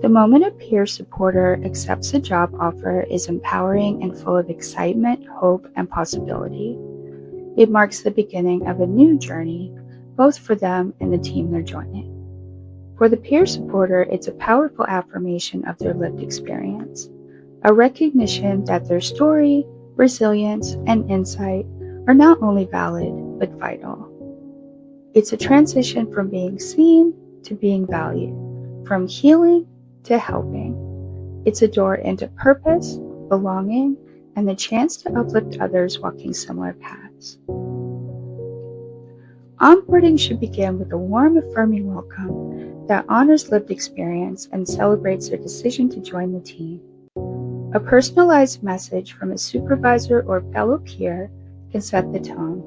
The moment a peer supporter accepts a job offer is empowering and full of excitement, hope, and possibility. It marks the beginning of a new journey, both for them and the team they're joining. For the peer supporter, it's a powerful affirmation of their lived experience, a recognition that their story, resilience, and insight are not only valid, but vital. It's a transition from being seen to being valued, from healing to helping. It's a door into purpose, belonging, and the chance to uplift others walking similar paths. Onboarding should begin with a warm, affirming welcome that honors lived experience and celebrates their decision to join the team. A personalized message from a supervisor or fellow peer can set the tone,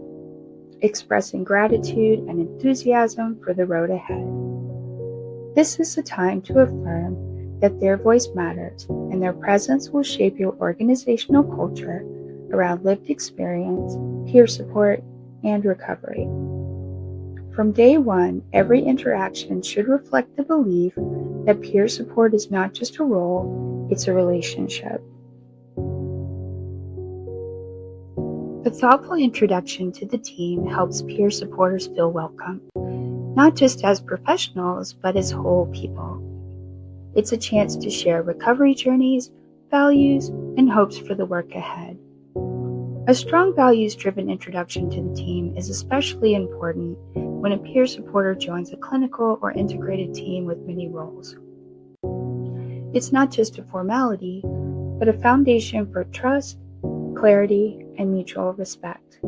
expressing gratitude and enthusiasm for the road ahead. This is the time to affirm that their voice matters and their presence will shape your organizational culture around lived experience, peer support, and recovery. From day one, every interaction should reflect the belief that peer support is not just a role, it's a relationship. A thoughtful introduction to the team helps peer supporters feel welcome, not just as professionals, but as whole people. It's a chance to share recovery journeys, values, and hopes for the work ahead. A strong values-driven introduction to the team is especially important when a peer supporter joins a clinical or integrated team with many roles. It's not just a formality, but a foundation for trust, clarity, and mutual respect.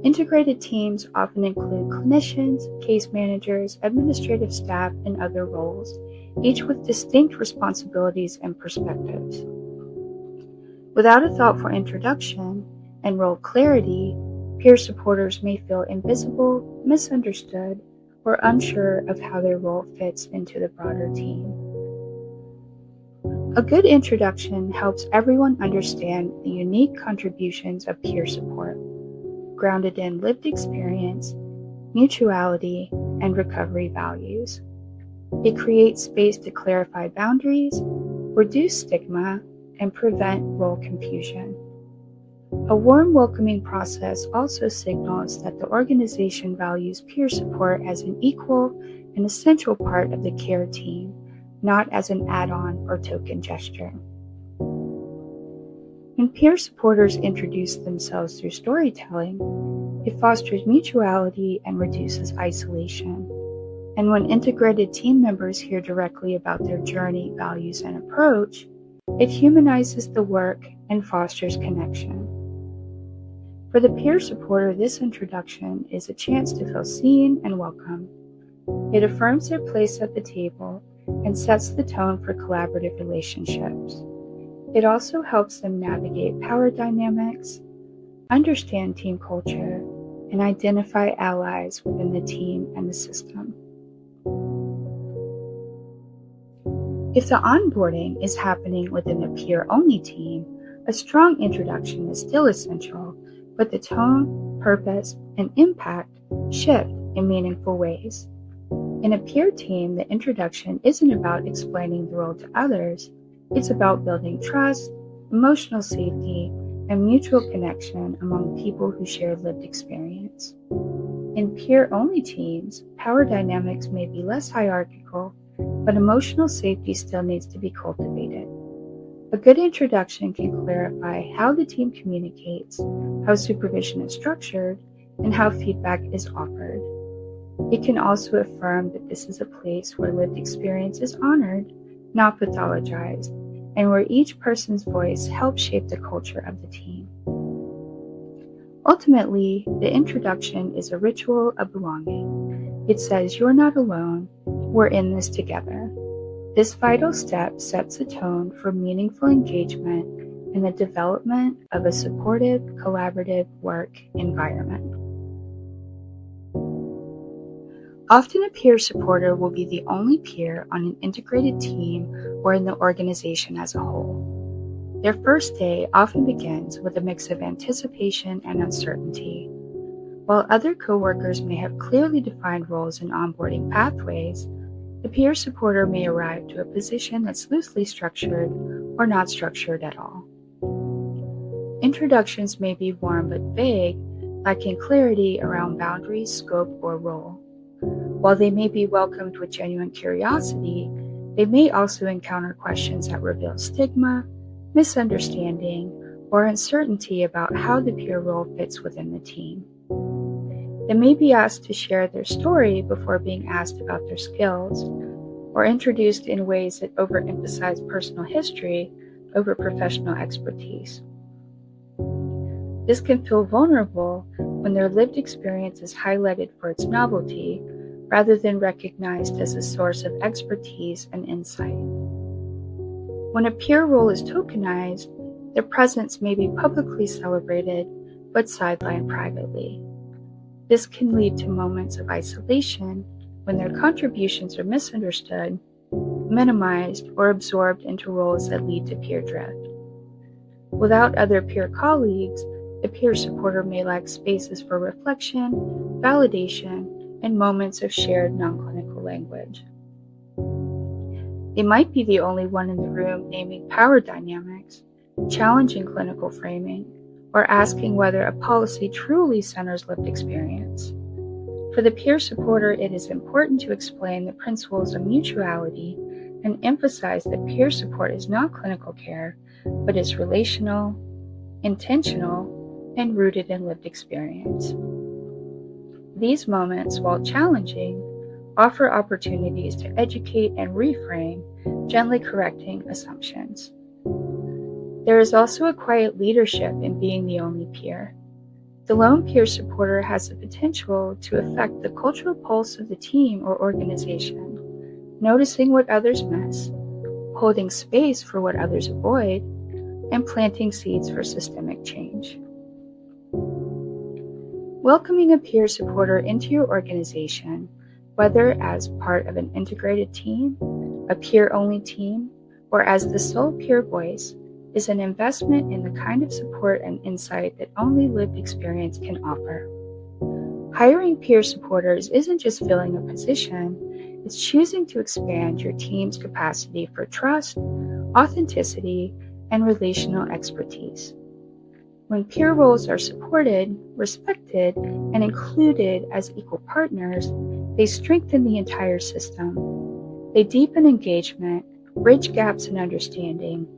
Integrated teams often include clinicians, case managers, administrative staff, and other roles, each with distinct responsibilities and perspectives. Without a thoughtful introduction and role clarity, peer supporters may feel invisible, misunderstood, or unsure of how their role fits into the broader team. A good introduction helps everyone understand the unique contributions of peer support, grounded in lived experience, mutuality, and recovery values. It creates space to clarify boundaries, reduce stigma, and prevent role confusion. A warm, welcoming process also signals that the organization values peer support as an equal and essential part of the care team, not as an add-on or token gesture. When peer supporters introduce themselves through storytelling, it fosters mutuality and reduces isolation. And when integrated team members hear directly about their journey, values, and approach, it humanizes the work and fosters connection. For the peer supporter, this introduction is a chance to feel seen and welcome. It affirms their place at the table and sets the tone for collaborative relationships. It also helps them navigate power dynamics, understand team culture, and identify allies within the team and the system. If the onboarding is happening within a peer-only team, a strong introduction is still essential, but the tone, purpose, and impact shift in meaningful ways. In a peer team, the introduction isn't about explaining the role to others, it's about building trust, emotional safety, and mutual connection among people who share lived experience. In peer-only teams, power dynamics may be less hierarchical, but emotional safety still needs to be cultivated. A good introduction can clarify how the team communicates, how supervision is structured, and how feedback is offered. It can also affirm that this is a place where lived experience is honored, not pathologized, and where each person's voice helps shape the culture of the team. Ultimately, the introduction is a ritual of belonging. It says, "You're not alone, we're in this together." This vital step sets a tone for meaningful engagement and the development of a supportive, collaborative work environment. Often a peer supporter will be the only peer on an integrated team or in the organization as a whole. Their first day often begins with a mix of anticipation and uncertainty. While other coworkers may have clearly defined roles and onboarding pathways, The peer supporter may arrive to a position that's loosely structured or not structured at all. Introductions may be warm but vague, lacking clarity around boundaries, scope, or role. While they may be welcomed with genuine curiosity, they may also encounter questions that reveal stigma, misunderstanding, or uncertainty about how the peer role fits within the team. They may be asked to share their story before being asked about their skills, or introduced in ways that overemphasize personal history over professional expertise. This can feel vulnerable when their lived experience is highlighted for its novelty rather than recognized as a source of expertise and insight. When a peer role is tokenized, their presence may be publicly celebrated but sidelined privately. This can lead to moments of isolation when their contributions are misunderstood, minimized, or absorbed into roles that lead to peer drift. Without other peer colleagues, the peer supporter may lack spaces for reflection, validation, and moments of shared non-clinical language. They might be the only one in the room naming power dynamics, challenging clinical framing, or asking whether a policy truly centers lived experience. For the peer supporter, it is important to explain the principles of mutuality and emphasize that peer support is not clinical care, but is relational, intentional, and rooted in lived experience. These moments, while challenging, offer opportunities to educate and reframe, gently correcting assumptions. There is also a quiet leadership in being the only peer. The lone peer supporter has the potential to affect the cultural pulse of the team or organization, noticing what others miss, holding space for what others avoid, and planting seeds for systemic change. Welcoming a peer supporter into your organization, whether as part of an integrated team, a peer-only team, or as the sole peer voice, is an investment in the kind of support and insight that only lived experience can offer. Hiring peer supporters isn't just filling a position, it's choosing to expand your team's capacity for trust, authenticity, and relational expertise. When peer roles are supported, respected, and included as equal partners, they strengthen the entire system. They deepen engagement, bridge gaps in understanding,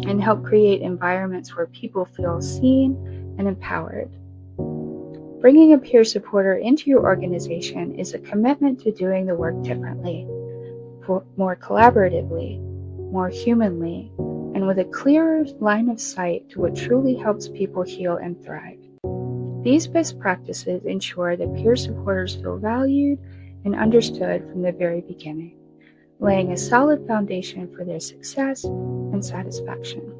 and help create environments where people feel seen and empowered. Bringing a peer supporter into your organization is a commitment to doing the work differently, more collaboratively, more humanly, and with a clearer line of sight to what truly helps people heal and thrive. These best practices ensure that peer supporters feel valued and understood from the very beginning, laying a solid foundation for their success and satisfaction.